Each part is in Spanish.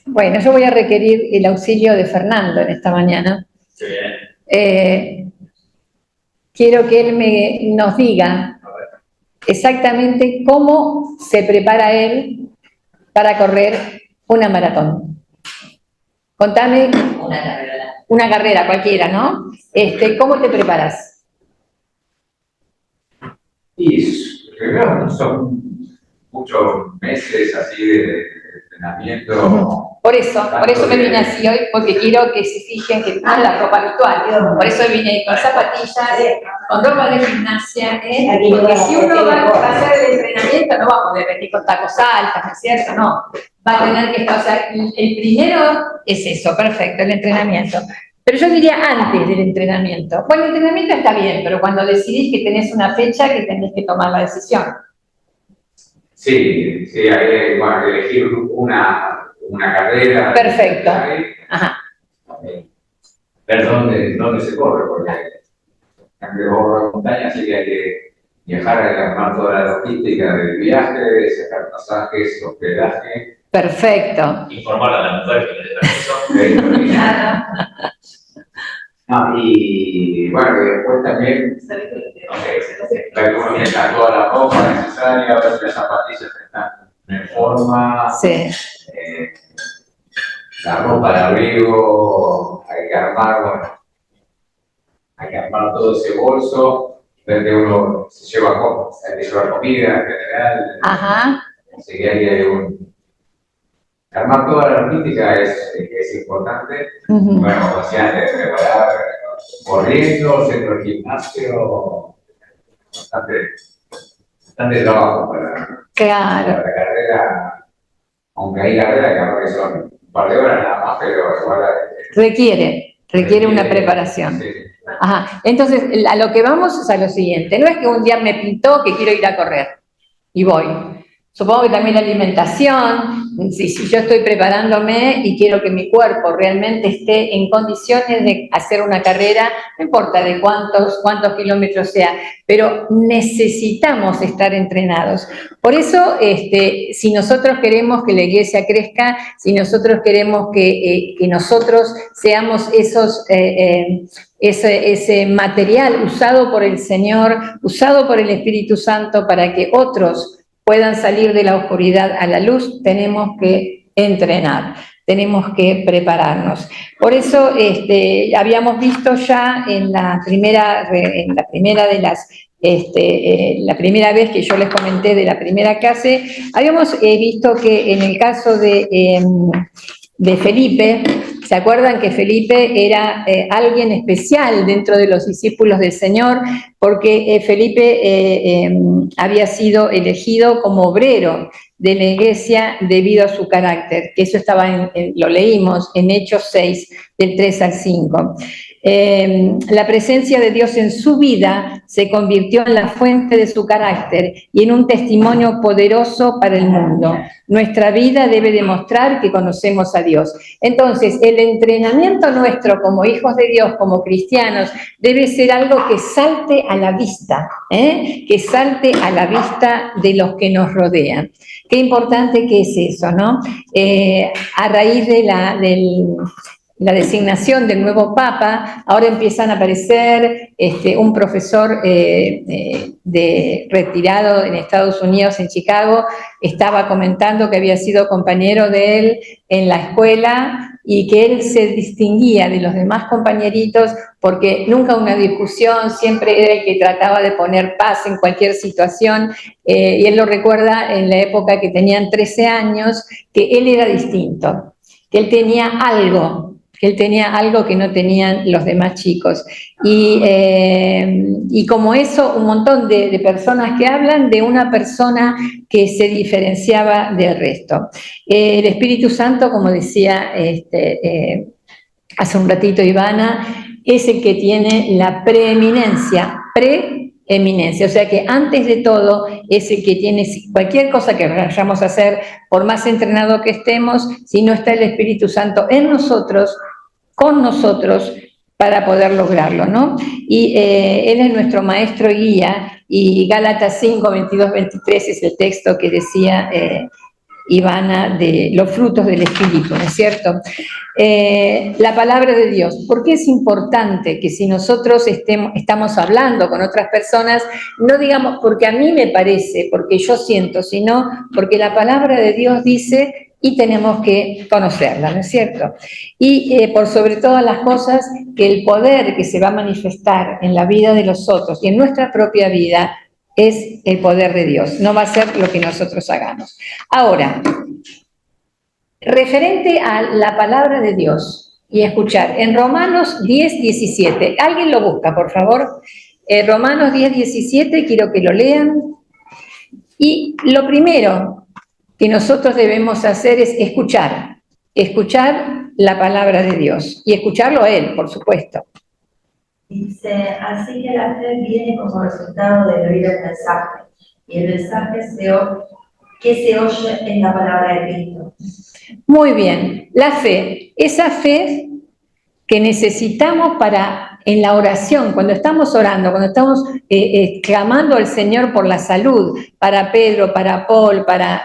Bueno, yo voy a requerir el auxilio de Fernando en esta mañana. Sí, bien. Quiero que él nos diga exactamente cómo se prepara él para correr una maratón. Contame una carrera cualquiera, ¿no? ¿Cómo te preparas? Y primero son muchos meses así de entrenamiento. Por eso me vine así hoy, porque quiero que se fijen que no es la ropa habitual. Por eso vine con zapatillas, con ropa de gimnasia, porque si uno va a hacer el entrenamiento no va a poder venir con tacos altos, ¿no es cierto? No, va a tener que estar, o sea, el primero es eso, perfecto, el entrenamiento. Pero yo diría antes del entrenamiento. Bueno, el entrenamiento está bien, pero cuando decidís que tenés una fecha, que tenés que tomar la decisión. Sí, hay que elegir una carrera. Perfecto. Ajá. Ver dónde se corre, porque aunque corro montaña, sí que hay que viajar, hay que armar toda la logística del viaje, sacar pasajes, hospedaje. Perfecto. Informar a la mujer que le da eso. Y bueno, y después también ver cómo está toda la ropa necesaria, ver si las zapatillas están en forma. Sí. La ropa de abrigo, hay que armar todo ese bolso, donde uno se lleva hay que llevar comida en general. Ajá. Así que hay armar toda la logística es importante. Bueno, como decía antes, preparar corriendo, centro del gimnasio, bastante trabajo para la carrera, aunque hay carreras que son un par de horas nada más, pero igual requiere una preparación. Sí. Ajá. Entonces, a lo que vamos es a lo siguiente. No es que un día me pintó que quiero ir a correr y voy. Supongo que también la alimentación, si yo estoy preparándome y quiero que mi cuerpo realmente esté en condiciones de hacer una carrera, no importa de cuántos kilómetros sea, pero necesitamos estar entrenados. Por eso, si nosotros queremos que la iglesia crezca, si nosotros queremos que nosotros seamos ese material usado por el Señor, usado por el Espíritu Santo para que otros puedan salir de la oscuridad a la luz, tenemos que entrenar, tenemos que prepararnos. Por eso habíamos visto ya en la primera vez que yo les comenté de la primera clase, habíamos visto que en el caso de Felipe, ¿se acuerdan que Felipe era alguien especial dentro de los discípulos del Señor? Porque Felipe había sido elegido como obrero de la iglesia debido a su carácter, que eso lo leímos en Hechos 6, del 3 al 5. La presencia de Dios en su vida se convirtió en la fuente de su carácter y en un testimonio poderoso para el mundo. Nuestra vida debe demostrar que conocemos a Dios. Entonces, el entrenamiento nuestro como hijos de Dios, como cristianos, debe ser algo que salte a la vista, que salte a la vista de los que nos rodean. Qué importante que es eso, ¿no? A raíz de la designación del nuevo Papa, ahora empiezan a aparecer un profesor retirado en Estados Unidos, en Chicago, estaba comentando que había sido compañero de él en la escuela y que él se distinguía de los demás compañeritos porque nunca una discusión, siempre era el que trataba de poner paz en cualquier situación, y él lo recuerda en la época que tenían 13 años, que él era distinto, que él tenía algo que no tenían los demás chicos. Y como eso, un montón de personas que hablan de una persona que se diferenciaba del resto. El Espíritu Santo, como decía hace un ratito Ivana, es el que tiene la preeminencia, o sea que antes de todo es el que tiene cualquier cosa que vayamos a hacer, por más entrenado que estemos, si no está el Espíritu Santo en nosotros, con nosotros, para poder lograrlo, ¿no? Y Él es nuestro maestro y guía, y Gálatas 5, 22, 23 es el texto que decía Ivana, de los frutos del Espíritu, ¿no es cierto? La palabra de Dios. ¿Por qué es importante que si nosotros estamos hablando con otras personas, no digamos porque a mí me parece, porque yo siento, sino porque la palabra de Dios dice y tenemos que conocerla, ¿no es cierto? Y por sobre todas las cosas, que el poder que se va a manifestar en la vida de los otros y en nuestra propia vida es el poder de Dios, no va a ser lo que nosotros hagamos. Ahora, referente a la palabra de Dios y escuchar, en Romanos 10:17, alguien lo busca, por favor. Romanos 10:17, quiero que lo lean. Y lo primero que nosotros debemos hacer es escuchar la palabra de Dios y escucharlo a Él, por supuesto. Dice, así que la fe viene como resultado del oír el mensaje, y el mensaje que se oye en la palabra de Cristo. Muy bien, la fe, esa fe que necesitamos para en la oración, cuando estamos orando, cuando estamos clamando al Señor por la salud, para Pedro, para Paul, para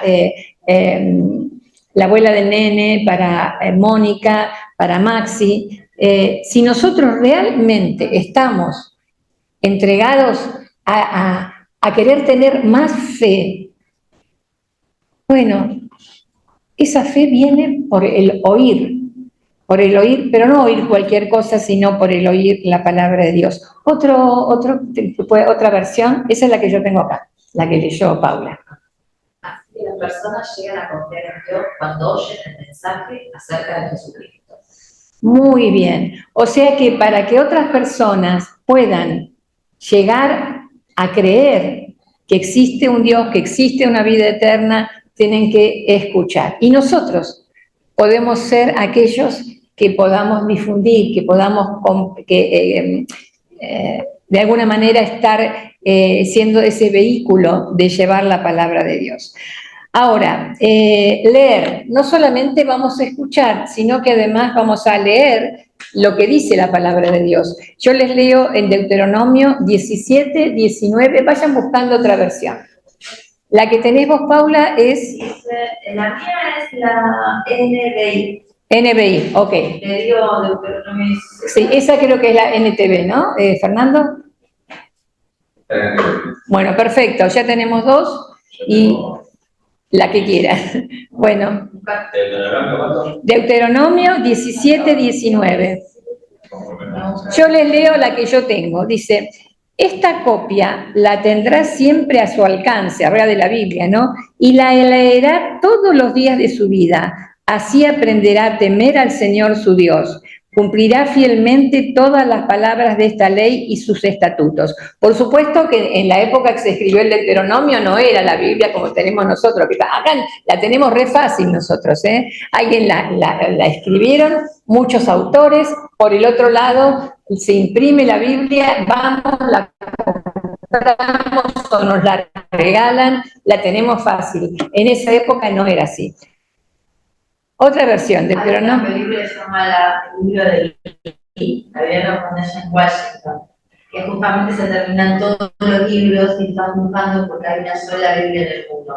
la abuela del nene, para Mónica, para Maxi, si nosotros realmente estamos entregados a querer tener más fe, bueno, esa fe viene por el oír, pero no oír cualquier cosa, sino por el oír la palabra de Dios. Otra versión, esa es la que yo tengo acá, la que leyó Paula. Así que las personas llegan a confiar en Dios cuando oyen el mensaje acerca de Jesucristo. Muy bien. O sea que para que otras personas puedan llegar a creer que existe un Dios, que existe una vida eterna, tienen que escuchar. Y nosotros podemos ser aquellos que podamos difundir, que podamos de alguna manera estar siendo ese vehículo de llevar la palabra de Dios. Ahora, leer, no solamente vamos a escuchar, sino que además vamos a leer lo que dice la palabra de Dios. Yo les leo en Deuteronomio 17:19, vayan buscando otra versión. La que tenés vos, Paula, es... La mía es la NBI. NBI, ok. Le digo Deuteronomio 17. Sí, esa creo que es la NTV, ¿no? Fernando. Bueno, perfecto, ya tenemos dos y la que quieras. Bueno, Deuteronomio 17:19. Yo les leo la que yo tengo. Dice, esta copia la tendrá siempre a su alcance, habla de la Biblia, ¿no? Y la leerá todos los días de su vida. Así aprenderá a temer al Señor su Dios. Cumplirá fielmente todas las palabras de esta ley y sus estatutos. Por supuesto que en la época que se escribió el Deuteronomio no era la Biblia como tenemos nosotros, que acá la tenemos re fácil nosotros, ¿eh? Alguien la escribieron, muchos autores. Por el otro lado, se imprime la Biblia, vamos, la compramos o nos la regalan, la tenemos fácil. En esa época no era así. Otra versión del Deuteronomio. Hay una película que se llama El libro del la vieron con ella en Washington, que justamente se terminan todos los libros y están buscando porque hay una sola Biblia en el mundo.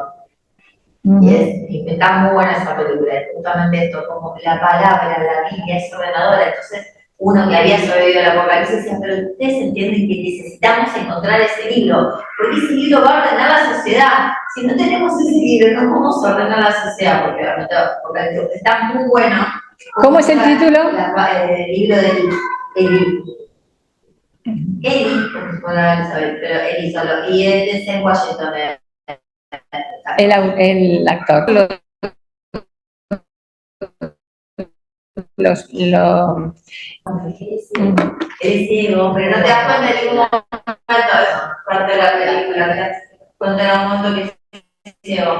Y está muy buena esa película, es justamente esto, como la palabra, la Biblia es ordenadora. Entonces, uno que había sobrevivido al Apocalipsis decía, pero ustedes entienden que necesitamos encontrar ese libro, porque ese libro va a ordenar la sociedad. Si no tenemos ese libro, no vamos a ordenar la sociedad, porque está muy bueno. ¿Cómo es el título? El libro del Eli, pero Eli solo, y es en Washington. El actor. Es ciego, pero no te das cuenta de ningún momento de eso, parte de la película, te das cuenta en un momento que es ciego.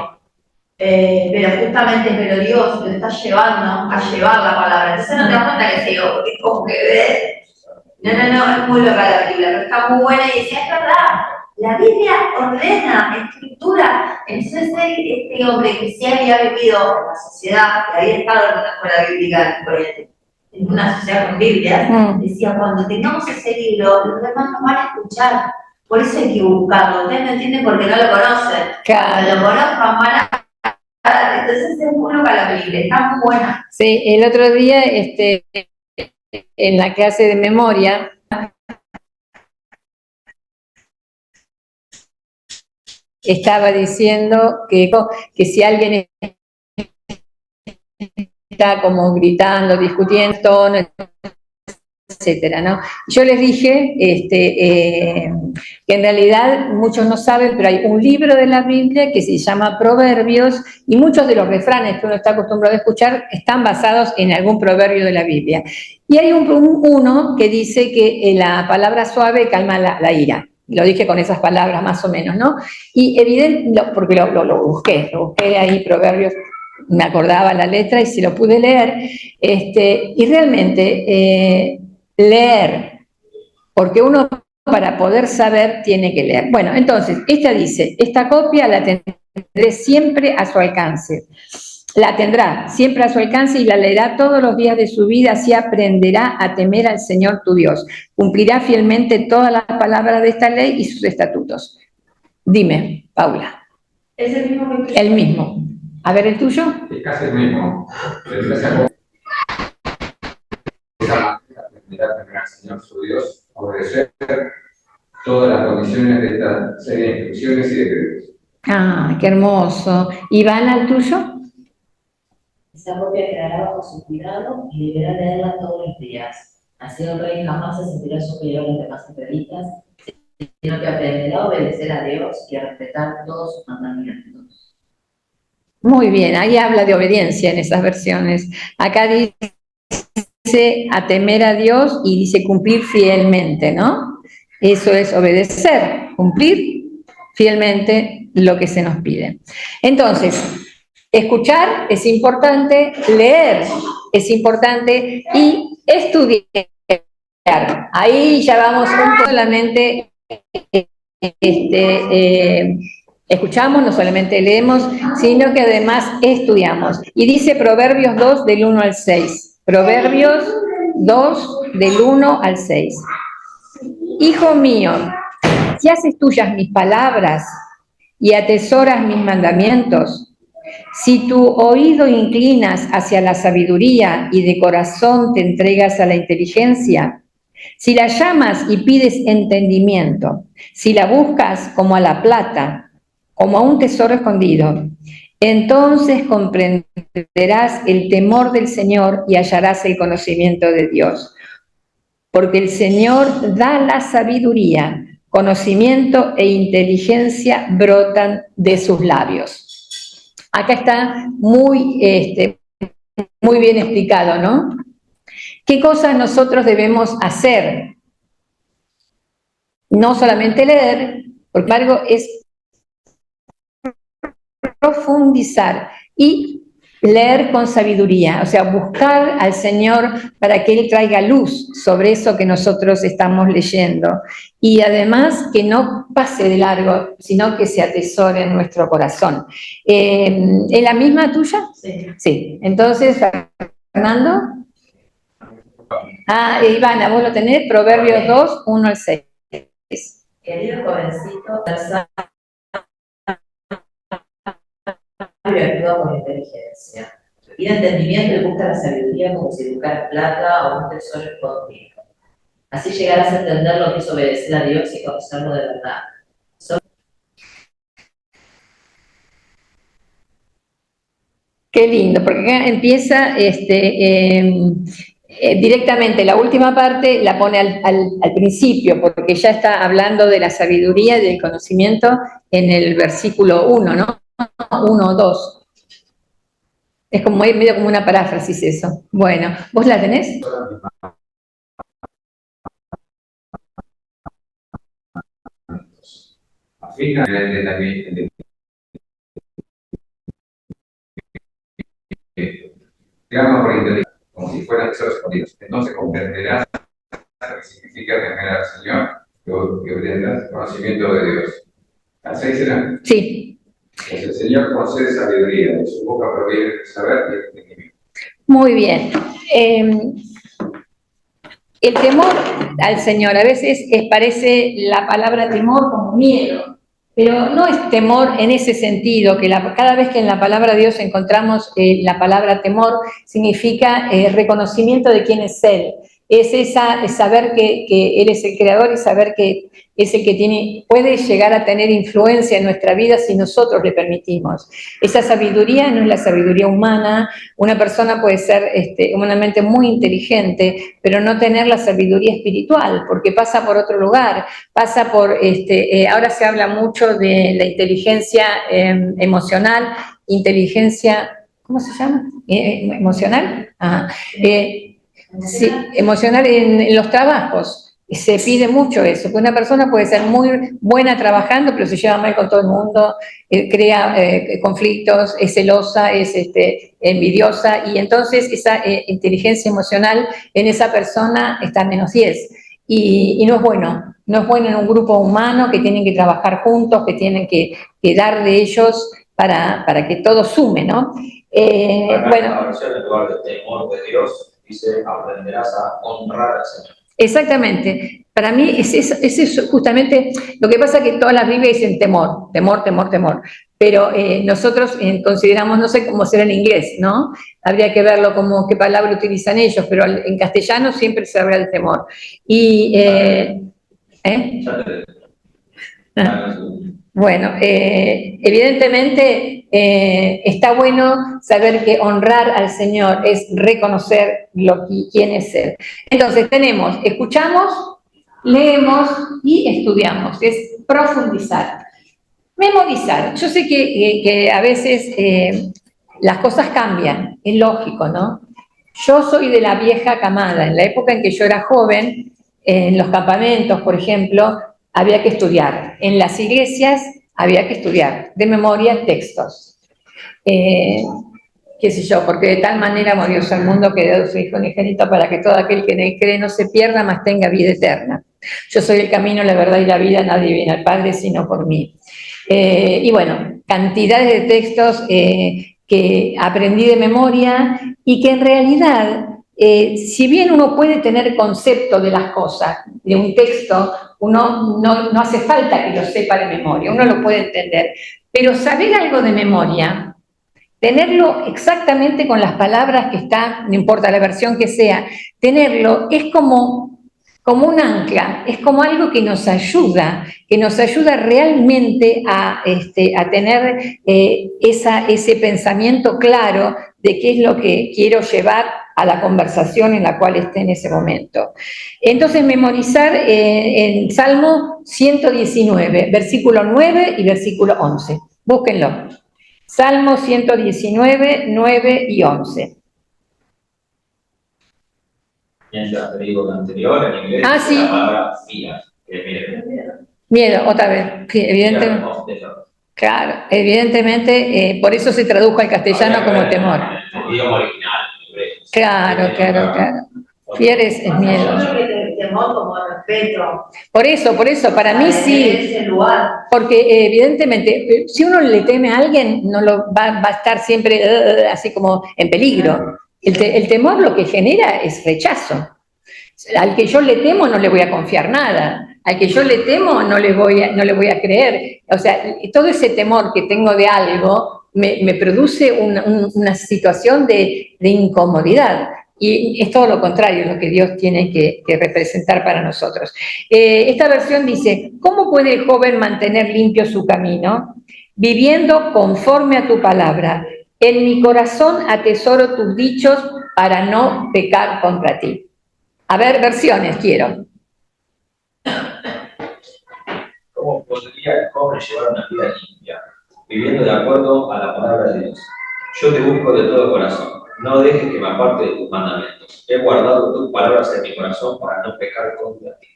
Pero justamente, Dios te está llevando a llevar la palabra, entonces no te das cuenta que es ciego, porque es como que ves. No, es muy loca la película, pero está muy buena y decía, es verdad, la Biblia ordena, escritura. Entonces este hombre que sí había vivido en la sociedad, que había estado en una escuela bíblica en una sociedad con Biblias, decía, cuando tengamos ese libro, los demás nos van a escuchar. Por eso hay que buscarlo. Ustedes no entienden porque no lo conocen. Claro. Cuando lo conozcan van a entonces es bueno para la Biblia, está muy buena. Sí, el otro día, en la clase de memoria, estaba diciendo que si alguien está como gritando, discutiendo, etcétera, ¿no? Yo les dije que en realidad muchos no saben, pero hay un libro de la Biblia que se llama Proverbios, y muchos de los refranes que uno está acostumbrado a escuchar están basados en algún proverbio de la Biblia. Y hay uno que dice que la palabra suave calma la ira. Lo dije con esas palabras más o menos, ¿no? Y evidente, porque lo busqué ahí, Proverbios, me acordaba la letra y si lo pude leer, y realmente leer, porque uno para poder saber tiene que leer. Bueno, entonces, esta dice, esta copia la tendré siempre a su alcance. La tendrá siempre a su alcance y la leerá todos los días de su vida, así aprenderá a temer al Señor tu Dios. Cumplirá fielmente todas las palabras de esta ley y sus estatutos. Dime, Paula. ¿Es el mismo que El mismo. A ver, ¿el tuyo? Es casi el mismo. Aprenderá a temer al Señor su Dios, obedecer todas las condiciones de esta serie de instrucciones y decretos. Ah, qué hermoso. ¿Ivana, el tuyo? Esa copia quedará bajo su cuidado y deberá leerla todos los días. Así el rey jamás se sentirá superior a los demás israelitas, sino que aprenderá a obedecer a Dios y a respetar todos sus mandamientos. Muy bien, ahí habla de obediencia en esas versiones. Acá dice a temer a Dios y dice cumplir fielmente, ¿no? Eso es obedecer, cumplir fielmente lo que se nos pide. Entonces, escuchar es importante, leer es importante y estudiar. Ahí ya vamos un poco solamente escuchamos, no solamente leemos, sino que además estudiamos. Y dice Proverbios 2 del 1 al 6. Proverbios 2 del 1 al 6. Hijo mío, si haces tuyas mis palabras y atesoras mis mandamientos, si tu oído inclinas hacia la sabiduría y de corazón te entregas a la inteligencia, si la llamas y pides entendimiento, si la buscas como a la plata, como a un tesoro escondido, entonces comprenderás el temor del Señor y hallarás el conocimiento de Dios. Porque el Señor da la sabiduría, conocimiento e inteligencia brotan de sus labios. Acá está muy bien explicado, ¿no? ¿Qué cosas nosotros debemos hacer? No solamente leer, por embargo, es profundizar y leer con sabiduría, o sea, buscar al Señor para que Él traiga luz sobre eso que nosotros estamos leyendo. Y además que no pase de largo, sino que se atesore en nuestro corazón. ¿Es la misma tuya? Sí. Sí. Entonces, Fernando. Ivana, vos lo tenés, Proverbios 2, 1 al 6. Querido jovencito, y actúa con inteligencia. Pide entendimiento y busca la sabiduría como si buscara plata o un tesoro escondido. Así llegarás a entender lo que es obedecer a Dios y conocerlo de verdad. Qué lindo, porque acá empieza directamente, la última parte la pone al principio, porque ya está hablando de la sabiduría y del conocimiento en el versículo 1, ¿no? 1 o 2. Es como medio como una paráfrasis eso. Bueno, ¿vos la tenés? Fija también digamos por inteligencia, como si fueran tesoros escondidos. Entonces comprenderás lo que significa temer al Señor y obtendrás conocimiento de Dios. ¿Al 6 será? Sí. Pues el Señor concede sabiduría, de su boca proviene el saber y el entendimiento. Muy bien. El temor al Señor, a veces parece la palabra temor como miedo, Pero no es temor en ese sentido, que cada vez que en la palabra de Dios encontramos la palabra temor, significa reconocimiento de quién es Él. Es saber que Él es el creador y saber que es el que puede llegar a tener influencia en nuestra vida si nosotros le permitimos. Esa sabiduría no es la sabiduría humana. Una persona puede ser una mente muy inteligente, pero no tener la sabiduría espiritual, porque pasa por otro lugar, pasa por, ahora se habla mucho de la inteligencia emocional, inteligencia, ¿cómo se llama? ¿Emocional? Ajá. Sí, emocional en los trabajos. Se pide mucho eso, que una persona puede ser muy buena trabajando, pero se lleva mal con todo el mundo, crea conflictos, es celosa, es envidiosa, y entonces esa inteligencia emocional en esa persona está menos 10. Y no es bueno, no es bueno en un grupo humano que tienen que trabajar juntos, que tienen que dar de ellos para que todo sume, ¿no? Bueno, la versión en lugar de temor de Dios dice: aprenderás a honrar al Señor. Exactamente. Para mí es eso justamente lo que pasa, que todas las Biblias dicen temor, temor, temor, temor. Pero nosotros consideramos, no sé cómo será en inglés, ¿no? Habría que verlo como qué palabra utilizan ellos, pero en castellano siempre se habla del temor. Y, bueno, evidentemente está bueno saber que honrar al Señor es reconocer quién es Él. Entonces escuchamos, leemos y estudiamos, es profundizar. Memorizar. Yo sé que a veces las cosas cambian, es lógico, ¿no? Yo soy de la vieja camada. En la época en que yo era joven, en los campamentos, por ejemplo, había que estudiar. En las iglesias había que estudiar de memoria textos. Qué sé yo, porque de tal manera amó Dios al mundo que dio a su Hijo unigénito para que todo aquel que en él cree no se pierda, mas tenga vida eterna. Yo soy el camino, la verdad y la vida, nadie viene al Padre sino por mí. Y bueno, cantidades de textos que aprendí de memoria y que en realidad, si bien uno puede tener concepto de las cosas, de un texto, uno no hace falta que lo sepa de memoria, uno lo puede entender, pero saber algo de memoria, tenerlo exactamente con las palabras que están, no importa la versión que sea, tenerlo es como un ancla, es como algo que nos ayuda realmente a tener ese pensamiento claro de qué es lo que quiero llevar a la conversación en la cual esté en ese momento. Entonces, memorizar en Salmo 119, versículo 9 y versículo 11. Búsquenlo. Salmo 119, 9 y 11. Mientras te digo lo anterior, en inglés, sí. la palabra fear, que es miedo. Miedo, otra vez. Sí, evidentemente. Claro, evidentemente, por eso se tradujo al castellano como temor. El idioma original, en inglés. Claro. Fear es miedo. Yo creo que temor como respeto. Por eso, para mí sí. Ese lugar. Porque evidentemente, si uno le teme a alguien, no lo va a estar siempre así como en peligro. El temor lo que genera es rechazo. Al que yo le temo no le voy a confiar nada. Al que yo le temo no le voy a creer. O sea, todo ese temor que tengo de algo me produce una situación de incomodidad. Y es todo lo contrario lo que Dios tiene que representar para nosotros. Esta versión dice: ¿cómo puede el joven mantener limpio su camino? Viviendo conforme a tu palabra. En mi corazón atesoro tus dichos para no pecar contra ti. A ver, versiones quiero. ¿Cómo podría el joven llevar una vida limpia, viviendo de acuerdo a la palabra de Dios? Yo te busco de todo corazón. No dejes que me aparte de tus mandamientos. He guardado tus palabras en mi corazón para no pecar contra ti.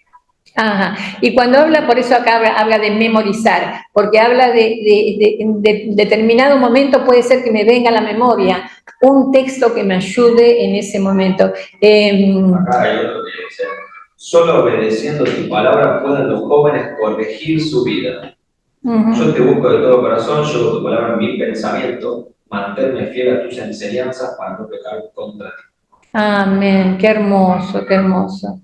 Ajá. Y cuando habla, por eso acá habla de memorizar, porque habla de determinado momento, puede ser que me venga a la memoria un texto que me ayude en ese momento. Acá hay otro que dice: solo obedeciendo tu palabra pueden los jóvenes corregir su vida. Yo te busco de todo corazón, llevo tu palabra en mi pensamiento, manténme fiel a tus enseñanzas para no pecar contra ti. Amén, qué hermoso, qué hermoso.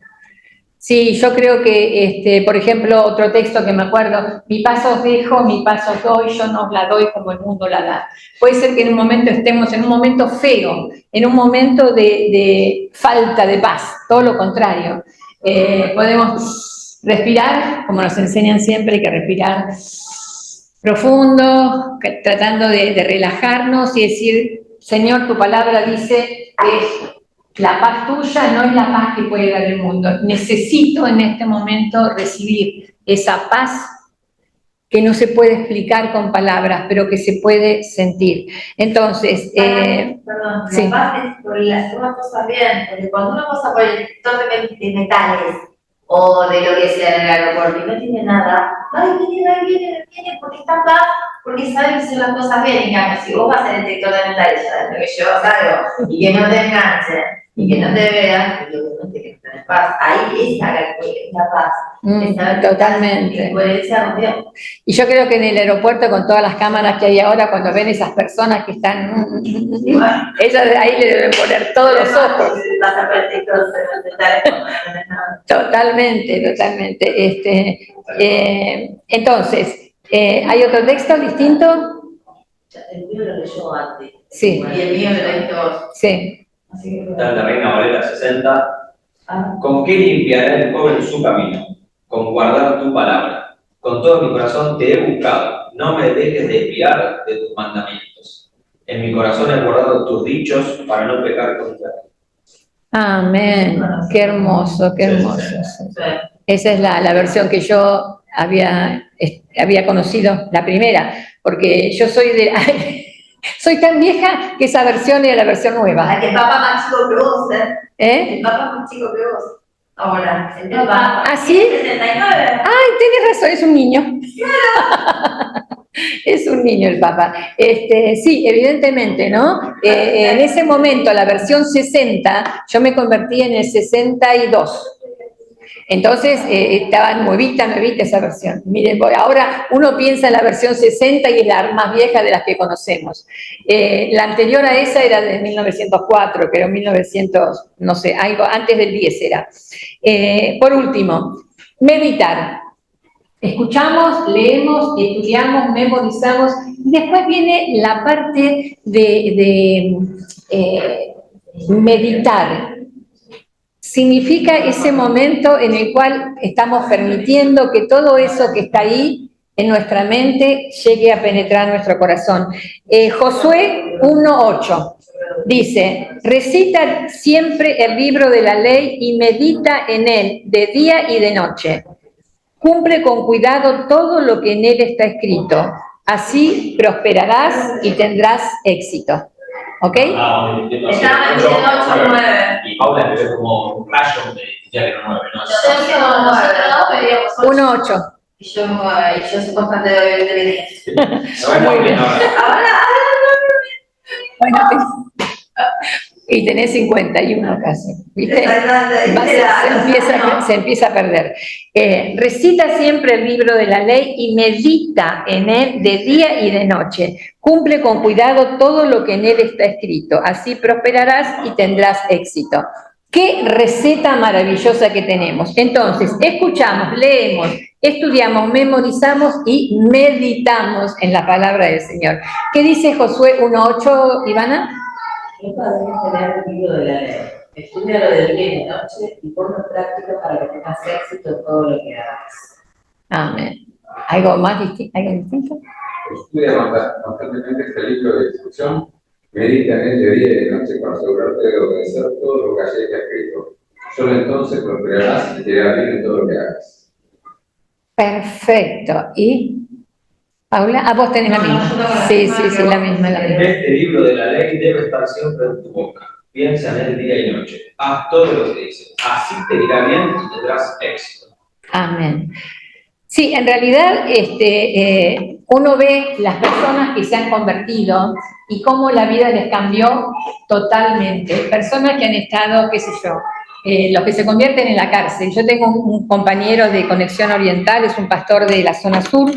Sí, yo creo que, por ejemplo, otro texto que me acuerdo, mi paz os dejo, mi paz os doy, yo no os la doy como el mundo la da. Puede ser que en un momento estemos en un momento feo, en un momento de falta de paz, todo lo contrario. Podemos respirar, como nos enseñan siempre, hay que respirar profundo, tratando de relajarnos y decir, Señor, tu palabra dice que la paz tuya no es la paz que puede dar el mundo. Necesito en este momento recibir esa paz que no se puede explicar con palabras, pero que se puede sentir. Entonces, perdón, sí. la paz es por hacer las cosas bien, porque cuando uno pasa por el detector de metales o de lo que sea en el aeropuerto y no tiene nada, viene, porque está en paz, porque sabe que hacer las cosas bien. En cambio, si vos vas al detector de metales, sabes lo que llevas algo, y que no te enganchen, y que no te vean, y que no te quedes en paz, ahí está la paz. Totalmente. Coherencia con Dios. Y yo creo que en el aeropuerto, con todas las cámaras que hay ahora, cuando ven esas personas que están, ellas ahí le deben poner todos los ojos. Totalmente. Entonces, ¿hay otro texto distinto? El mío lo leyó antes. Sí. Y el mío lo leí vos. Sí. Está en la Reina Valera 60. ¿Con qué limpiará el joven su camino? Con guardar tu palabra. Con todo mi corazón te he buscado. No me dejes desviar de tus mandamientos. En mi corazón he guardado tus dichos para no pecar contra ti. Amén. Qué hermoso, qué hermoso. Esa es la versión que yo había conocido, la primera, porque yo soy tan vieja que esa versión era la versión nueva. Que el papá más chico que vos, ¿Eh? El papá más chico que vos. Ahora, el papá. ¿Ah, sí? 69. Ay, tienes razón, es un niño. Es un niño el Papa. Sí, evidentemente, ¿no? En ese momento, la versión 60, yo me convertí en el 62. Entonces, estaba nuevita esa versión. Miren, ahora uno piensa en la versión 60 y es la más vieja de las que conocemos. La anterior a esa era de 1904, creo, 1900, no sé, algo antes del 10 era. Por último, meditar. Escuchamos, leemos, estudiamos, memorizamos, y después viene la parte de meditar. Significa ese momento en el cual estamos permitiendo que todo eso que está ahí en nuestra mente llegue a penetrar nuestro corazón. Josué 1:8 dice, recita siempre el libro de la ley y medita en él de día y de noche. Cumple con cuidado todo lo que en él está escrito. Así prosperarás y tendrás éxito. ¿Ok? Estaba diciendo 8 o 9. Y Paula empezó como un rayo, me decía que era 9, ¿no? Nosotros dos pedíamos 8. 1:8. Y yo soy constante de 10. Muy bien. Ahora. Bueno, y tenés 51 casi, ¿viste? Se empieza a perder. Recita siempre el libro de la ley y medita en él de día y de noche. Cumple con cuidado todo lo que en él está escrito. Así prosperarás y tendrás éxito. ¡Qué receta maravillosa que tenemos! Entonces, escuchamos, leemos, estudiamos, memorizamos y meditamos en la palabra del Señor. ¿Qué dice Josué 1:8, Ivana? Nunca dejes de leer el libro de la ley. Estúdialo de día y de noche y ponlo en práctica para que tengas éxito en todo lo que hagas. Amén. ¿Algo más distinto? Estudia constantemente este libro de instrucción, medita en él de día y de noche para asegurarte de obedecer todo lo que allí está escrito. Solo entonces prosperarás y te irá bien en todo lo que hagas. Perfecto. ¿Y Paula? Vos tenés la misma. Sí, la misma. Este libro de la ley debe estar siempre en tu boca. Piensa en él día y noche. Haz todo lo que dice. Así te irá bien y tendrás éxito. Amén. Sí, en realidad uno ve las personas que se han convertido y cómo la vida les cambió totalmente. Personas que han estado, qué sé yo, los que se convierten en la cárcel. Yo tengo un compañero de Conexión Oriental, es un pastor de la zona sur,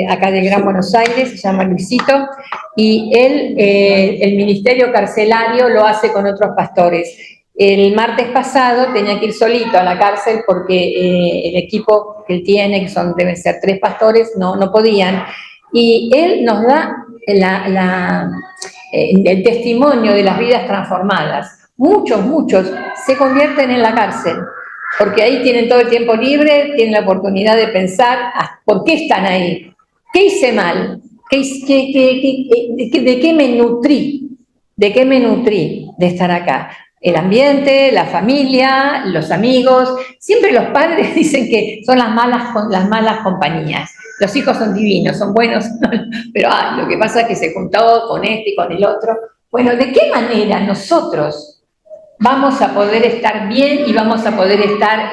acá del Gran Buenos Aires, se llama Luisito, y él, el ministerio carcelario lo hace con otros pastores. el martes pasado tenía que ir solito a la cárcel porque el equipo que él tiene, que deben ser 3 pastores, no podían. Y él nos da el testimonio de las vidas transformadas. Muchos se convierten en la cárcel, porque ahí tienen todo el tiempo libre, tienen la oportunidad de pensar por qué están ahí, qué hice mal, de qué me nutrí, de estar acá. El ambiente, la familia, los amigos. Siempre los padres dicen que son las malas compañías. Los hijos son divinos, son buenos, pero lo que pasa es que se juntó con este y con el otro. Bueno, ¿de qué manera nosotros vamos a poder estar bien y vamos a poder estar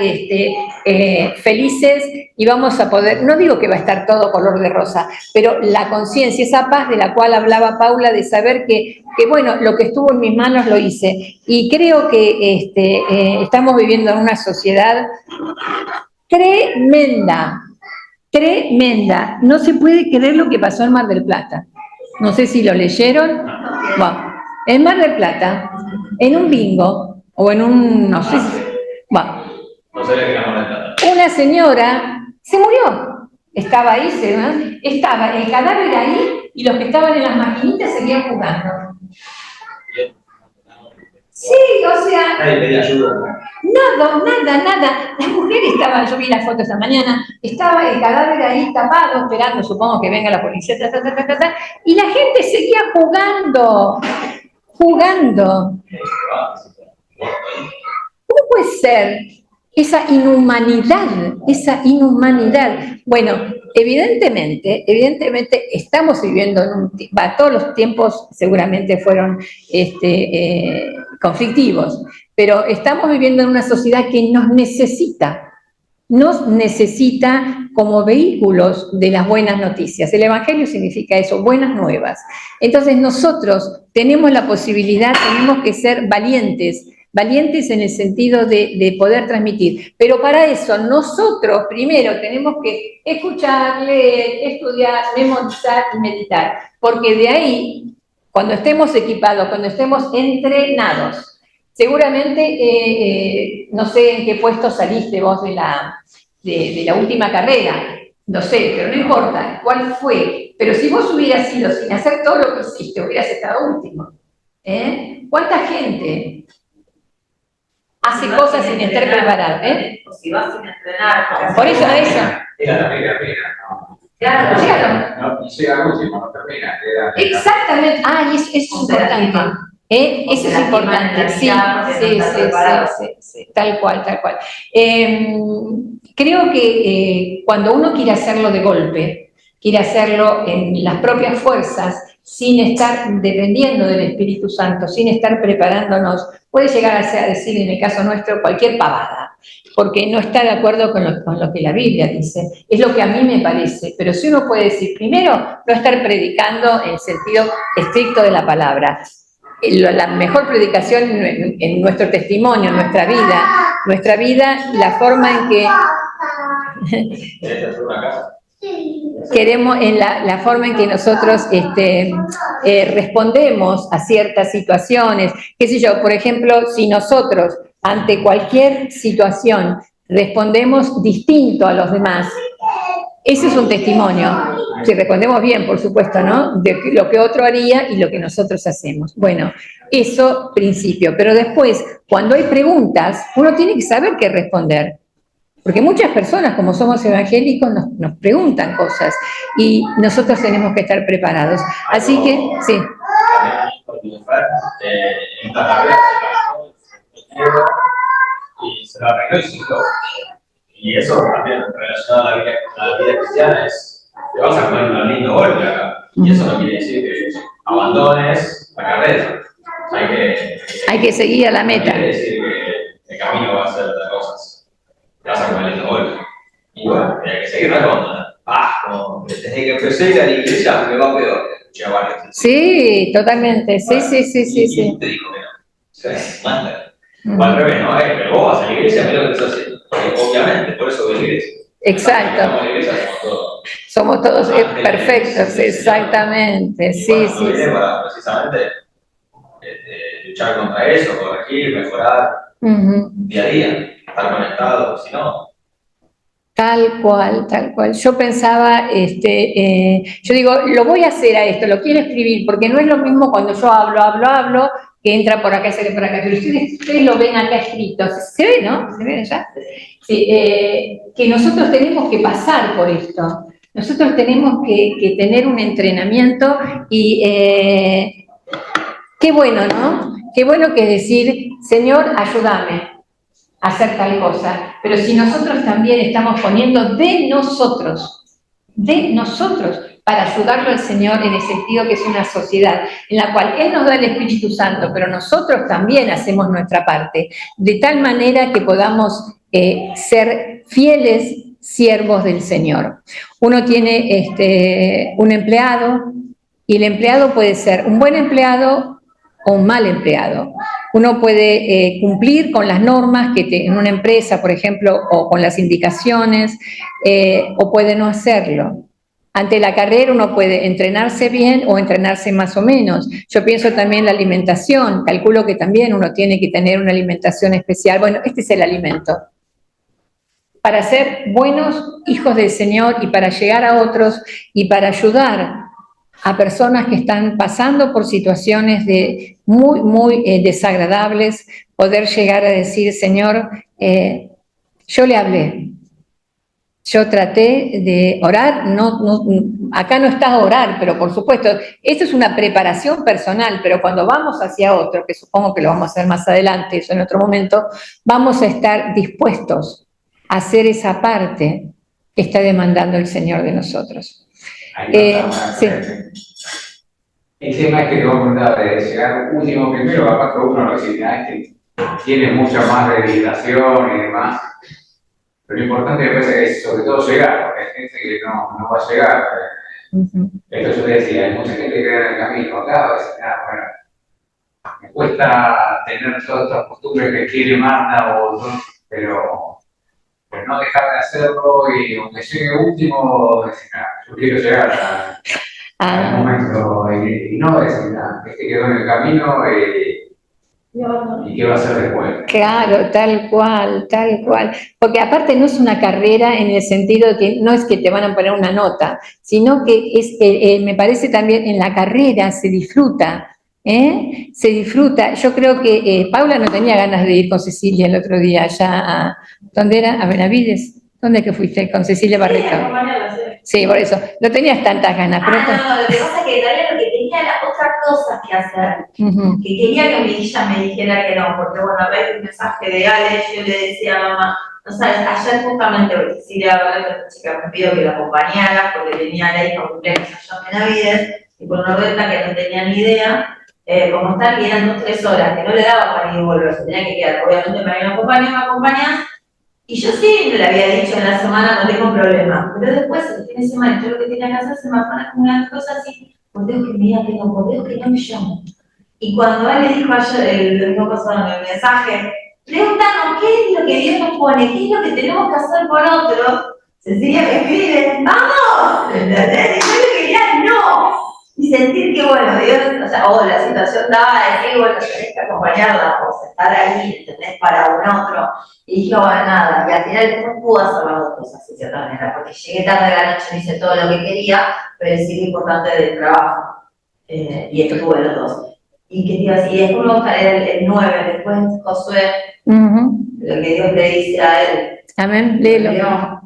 felices y vamos a poder, no digo que va a estar todo color de rosa, pero la conciencia, esa paz de la cual hablaba Paula, de saber que bueno, lo que estuvo en mis manos lo hice. Y creo que estamos viviendo en una sociedad tremenda. No se puede creer lo que pasó en Mar del Plata. No sé si lo leyeron. Bueno, en Mar del Plata, en un bingo, o en un, no sé si, bueno, una señora se murió. Estaba ahí, estaba el cadáver ahí y los que estaban en las maquinitas seguían jugando. Sí, o sea, nada. La mujer estaba, yo vi las fotos esta mañana, estaba el cadáver ahí tapado, esperando, supongo que venga la policía, y la gente seguía jugando. ¿Cómo puede ser esa inhumanidad? Bueno, evidentemente estamos viviendo todos los tiempos seguramente fueron conflictivos, pero estamos viviendo en una sociedad que nos necesita como vehículos de las buenas noticias. El Evangelio significa eso, buenas nuevas. Entonces nosotros tenemos la posibilidad, tenemos que ser valientes en el sentido de poder transmitir. Pero para eso nosotros primero tenemos que escuchar, leer, estudiar, memorizar y meditar. Porque de ahí, cuando estemos equipados, cuando estemos entrenados, seguramente, no sé en qué puesto saliste vos de la última carrera, no sé, pero no importa cuál fue, pero si vos hubieras ido sin hacer todo lo que hiciste, hubieras estado último. ¿Cuánta gente hace cosas sin estar preparada? Si vas sin entrenar. Por eso. Claro. No, y llega al último, no termina. Exactamente. Eso es importante. Eso es importante, sí, tal cual. Creo que cuando uno quiere hacerlo de golpe, quiere hacerlo en las propias fuerzas, sin estar dependiendo del Espíritu Santo, sin estar preparándonos, puede llegar a decir, en el caso nuestro, cualquier pavada, porque no está de acuerdo con lo que la Biblia dice. Es lo que a mí me parece, pero si uno puede decir, primero, no estar predicando en el sentido estricto de la palabra. La mejor predicación en nuestro testimonio, en nuestra vida, la forma en que queremos, en la forma en que nosotros respondemos a ciertas situaciones, qué sé yo, por ejemplo, si nosotros ante cualquier situación respondemos distinto a los demás, ese es un testimonio. Si respondemos bien, por supuesto, ¿no? De lo que otro haría y lo que nosotros hacemos. Bueno, eso principio. Pero después, cuando hay preguntas, uno tiene que saber qué responder. Porque muchas personas, como somos evangélicos, nos preguntan cosas y nosotros tenemos que estar preparados. Así que, sí. Y se lo arregló y siguió. Y eso también relacionado a la vida cristiana es, te vas a comer un lindo golpe acá. Y eso no quiere decir que abandones la carrera. Hay que seguir a la meta. No quiere decir que el camino va a ser de cosas. Te vas a comer un lindo golpe. Y bueno, hay que seguir la como desde que empecé a la iglesia me va peor. Sí, totalmente. Sí. Y te dijo que no. O sea, manda. O al revés, ¿no? Pero vos vas a la iglesia, mirá lo que estás haciendo. Obviamente, por eso voy a la iglesia. Exacto. Somos todos perfectos, exactamente. Sí. Para precisamente luchar contra eso, corregir, mejorar día a día, estar conectado, si no. Tal cual, tal cual. Yo pensaba, yo digo, lo voy a hacer a esto, lo quiero escribir, porque no es lo mismo cuando yo hablo, que entra por acá y sale por acá. Pero ustedes lo ven acá escrito. ¿Se ve, no? ¿Se ve allá? Sí, que nosotros tenemos que pasar por esto. Nosotros tenemos que tener un entrenamiento y qué bueno, ¿no? Qué bueno que es decir, Señor, ayúdame a hacer tal cosa, pero si nosotros también estamos poniendo de nosotros, para ayudarlo al Señor en el sentido que es una sociedad en la cual Él nos da el Espíritu Santo, pero nosotros también hacemos nuestra parte, de tal manera que podamos ser fieles siervos del Señor. Uno tiene un empleado y el empleado puede ser un buen empleado o un mal empleado. Uno puede cumplir con las normas que en una empresa, por ejemplo, o con las indicaciones, o puede no hacerlo. Ante la carrera uno puede entrenarse bien o entrenarse más o menos. Yo pienso también en la alimentación, calculo que también uno tiene que tener una alimentación especial. Bueno, este es el alimento. Para ser buenos hijos del Señor y para llegar a otros y para ayudar a personas que están pasando por situaciones muy desagradables, poder llegar a decir, Señor, yo le hablé, yo traté de orar, acá no está orar, pero por supuesto, esto es una preparación personal, pero cuando vamos hacia otro, que supongo que lo vamos a hacer más adelante, eso en otro momento, vamos a estar dispuestos a hacer esa parte que está demandando el Señor de nosotros. Sí. El tema es que vos preguntabas de llegar último primero, capaz que uno lo que tiene mucha más dedicación y demás. Pero lo importante me parece que es sobre todo llegar, porque hay gente que no va a llegar. Esto yo te decía, hay mucha gente que queda en el camino. Acá a veces, bueno, me cuesta tener todas estas costumbres que quiere Marta, pero no dejar de hacerlo y aunque llegue último, decir, yo quiero llegar al momento y no decir, este quedó en el camino y qué va a hacer después. Claro, tal cual. Porque aparte no es una carrera en el sentido de que no es que te van a poner una nota, sino que me parece también en la carrera se disfruta. Se disfruta. Yo creo que Paula no tenía ganas de ir con Cecilia el otro día allá ¿dónde era? ¿A Benavides? ¿Dónde que fuiste? Con Cecilia Barreto. Sí, por eso. No tenías tantas ganas. Pero no, lo que pasa es que todavía lo que tenía era otras cosas que hacer. Que quería que ella me dijera que no, porque bueno, a raíz de un mensaje de Ale, yo le decía a mamá, no sabes, ayer justamente Cecilia hablando con esta chica me pidió que la acompañara porque tenía la hija cumpleaños allá en Benavides, y por una vuelta que no tenía ni idea, como estar quedando 3 horas, que no le daba para ir y volver, se tenía que quedar. Obviamente me acompañás, y yo sí le había dicho en la semana, no tengo problema, pero después, el fin de semana, yo lo que tenía que hacer se me van acumulando cosas así, por Dios que me diga que no, por Dios que no me llamo. Y cuando él le dijo ayer, el domingo pasado en el mensaje, preguntando qué es lo que Dios nos pone, qué es lo que tenemos que hacer por otros, Cecilia me escribe, ¡vamos! ¿Entendés? Y yo le quería no. Y sentir que, bueno, Dios, o la situación daba de decir, bueno, tenés que acompañarla, o estar ahí, ¿entendés? Para un otro. Y dije, bueno, nada, y al final no pude hacer las dos cosas, de cierta manera, porque llegué tarde a la noche, no hice todo lo que quería, pero sí lo importante del trabajo. Y estuve los dos. Y que te iba a decir, después me gustaría el 9, después Josué, lo que Dios le dice a él. Amén, léelo.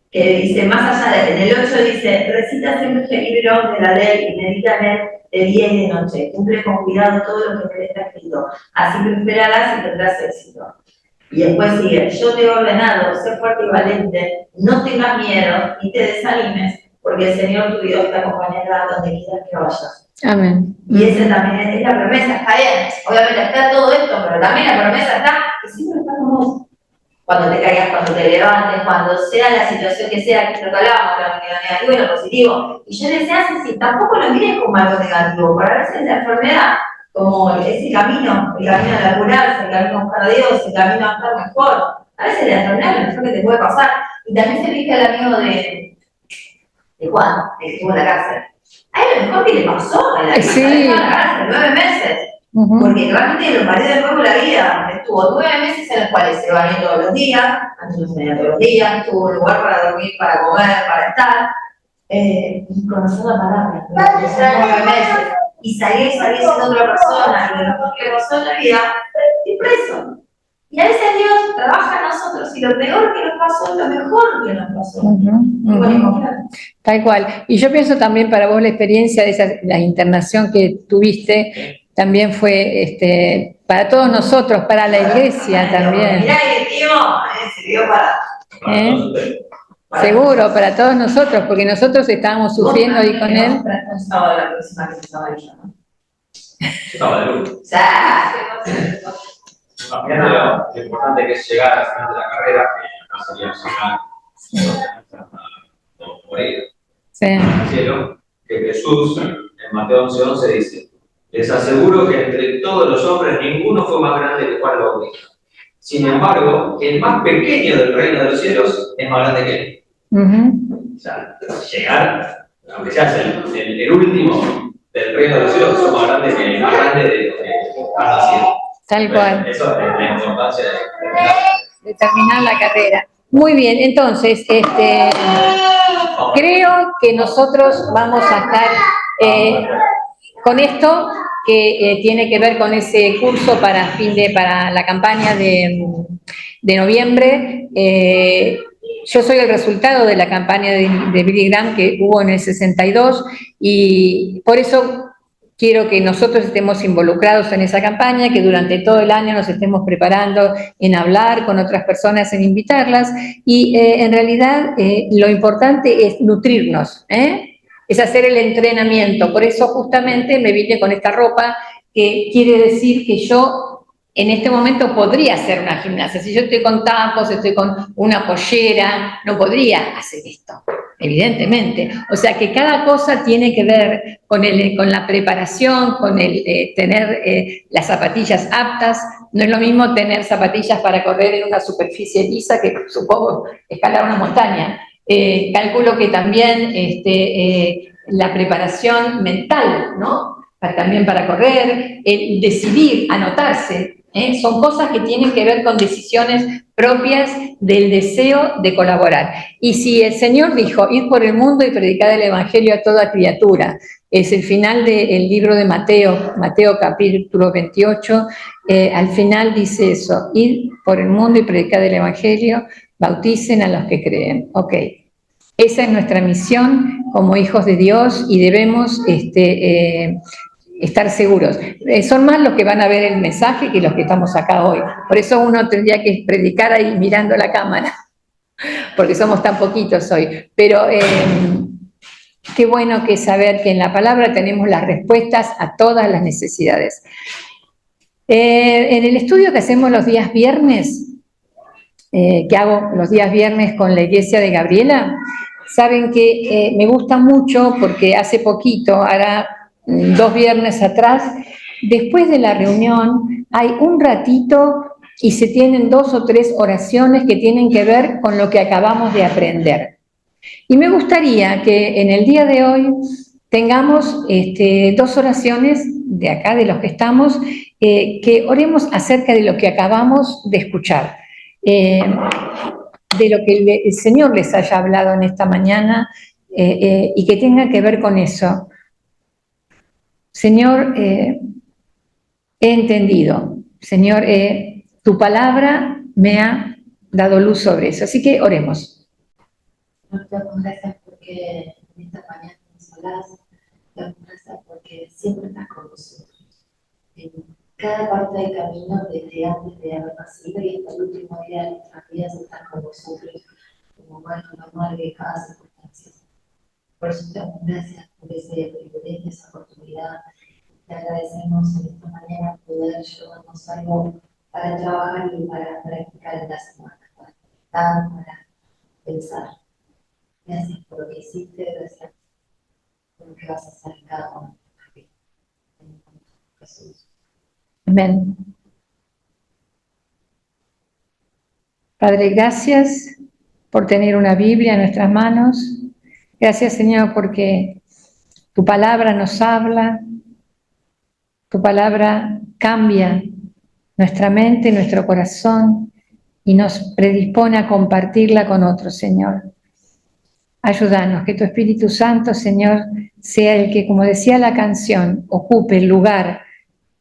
Que dice, más allá en el 8 dice, recita siempre este libro de la ley y medita en él de día y de noche. Cumple con cuidado todo lo que en él está escrito. Así prosperarás y tendrás éxito. Y después sigue, yo te he ordenado, sé fuerte y valiente, no tengas miedo ni te desanimes, porque el Señor tu Dios te acompañará donde quieras que vayas. Amén. Y esa también es la promesa, está bien. Obviamente está todo esto, pero también la promesa está que siempre está con vos. Cuando te caigas, cuando te levantes, cuando sea la situación que sea, que lo que hablábamos, lo negativo y lo positivo. Y yo le decía así, tampoco lo mires como algo negativo, para a veces la enfermedad, como ese camino, el camino a la curarse, el camino a buscar a Dios, el camino a estar mejor. A veces la enfermedad es lo mejor que te puede pasar. Y también se dice al amigo de Juan, el que estuvo en la cárcel. A él lo mejor que le pasó en la vida, en la cárcel, 9 meses. Ujú. Porque realmente los maridos de nuevo la vida. Estuvo 9 meses en los cuales se bañó todos los días, antes no se bañaba todos los días, tuvo un lugar para dormir, para comer, para estar. Y conocer la palabra durante esos 9 meses. Y salir siendo otra persona. Y lo mejor que le pasó en la vida es preso. Y a veces Dios trabaja en nosotros. Y lo peor que nos pasó es lo mejor que nos pasó. Ujú, Y bueno, ujú. Tal cual. Y yo pienso también para vos la experiencia de la internación que tuviste también fue para todos nosotros, para la iglesia también. Mirá que tío, sirvió para. ¿Eh? Seguro, para todos nosotros, porque nosotros estábamos sufriendo ahí con él. No estaba la próxima que estaba yo, ¿no? Yo estaba de luz. O sea, Imagínate lo importante que es llegar al final de la carrera, que no sería llegar o morir Sí. al cielo, que Jesús en Mateo 11:11 dice: les aseguro que entre todos los hombres ninguno fue más grande que Juan el Bautista. Sin embargo, el más pequeño del reino de los cielos es más grande que él. Ujú. O sea, llegar, aunque seas el último del reino de los cielos, son más grandes que el más grande de los que han nacido. Tal cual. Eso es la importancia De terminar la carrera. Muy bien, entonces, creo que nosotros vamos a estar con esto que tiene que ver con ese curso para la campaña de noviembre. Yo soy el resultado de la campaña de Billy Graham que hubo en el 62 y por eso quiero que nosotros estemos involucrados en esa campaña, que durante todo el año nos estemos preparando en hablar con otras personas, en invitarlas y en realidad lo importante es nutrirnos, es hacer el entrenamiento. Por eso justamente me vine con esta ropa que quiere decir que yo en este momento podría hacer una gimnasia. Si yo estoy con tacos, estoy con una pollera, no podría hacer esto, evidentemente. O sea que cada cosa tiene que ver con la preparación, con el tener las zapatillas aptas. No es lo mismo tener zapatillas para correr en una superficie lisa que supongo escalar una montaña. Calculo que también la preparación mental, ¿no? También para correr, decidir, anotarse, son cosas que tienen que ver con decisiones propias del deseo de colaborar. Y si el Señor dijo, ir por el mundo y predicar el Evangelio a toda criatura, es el final del libro de Mateo, Mateo capítulo 28, al final dice eso, ir por el mundo y predicar el Evangelio, bauticen a los que creen. Ok, esa es nuestra misión como hijos de Dios y debemos estar seguros. Son más los que van a ver el mensaje que los que estamos acá hoy. Por eso uno tendría que predicar ahí mirando la cámara, porque somos tan poquitos hoy. Pero qué bueno que saber que en la palabra tenemos las respuestas a todas las necesidades. En el estudio que hacemos los días viernes, que hago los días viernes con la iglesia de Gabriela, saben que me gusta mucho porque hace poquito, hará 2 viernes atrás, después de la reunión hay un ratito y se tienen 2 o 3 oraciones que tienen que ver con lo que acabamos de aprender. Y me gustaría que en el día de hoy tengamos 2 oraciones de acá, de los que estamos, que oremos acerca de lo que acabamos de escuchar, de lo que el Señor les haya hablado en esta mañana y que tenga que ver con eso. Señor, he entendido. Señor, tu palabra me ha dado luz sobre eso. Así que oremos. Te damos gracias porque en esta mañana nos hablas. Te damos gracias porque siempre estás con nosotros. En cada parte del camino, desde antes de haber nacido y hasta el último día de nuestras vidas, estás con nosotros como madre de cada circunstancia. Por eso te damos gracias por ese privilegio, esa oportunidad. Te agradecemos en esta mañana poder llevarnos algo para trabajar y para practicar en la semana, para meditar, para pensar. Gracias por lo que hiciste, gracias por lo que vas a hacer en cada momento. En Jesús. Amén. Padre, gracias por tener una Biblia en nuestras manos. Gracias, Señor, porque tu palabra nos habla, tu palabra cambia nuestra mente, nuestro corazón y nos predispone a compartirla con otros, Señor. Ayúdanos, que tu Espíritu Santo, Señor, sea el que, como decía la canción, ocupe el lugar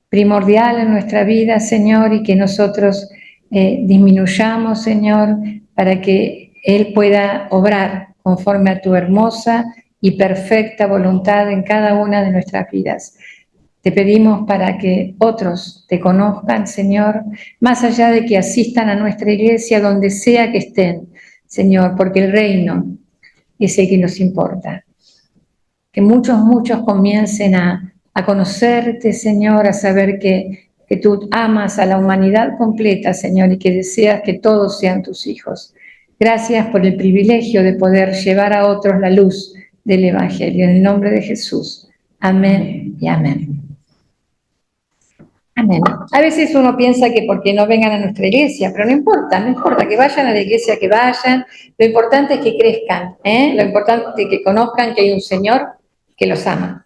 primordial en nuestra vida, Señor, y que nosotros disminuyamos, Señor, para que Él pueda obrar conforme a tu hermosa y perfecta voluntad en cada una de nuestras vidas. Te pedimos para que otros te conozcan, Señor, más allá de que asistan a nuestra iglesia donde sea que estén, Señor, porque el reino es el que nos importa. Que muchos comiencen a conocerte, Señor, a saber que tú amas a la humanidad completa, Señor, y que deseas que todos sean tus hijos. Gracias por el privilegio de poder llevar a otros la luz del Evangelio. En el nombre de Jesús. Amén y amén. Amén. A veces uno piensa que porque no vengan a nuestra iglesia, pero no importa, que vayan a la iglesia, que vayan. Lo importante es que crezcan, lo importante es que conozcan que hay un Señor que los ama.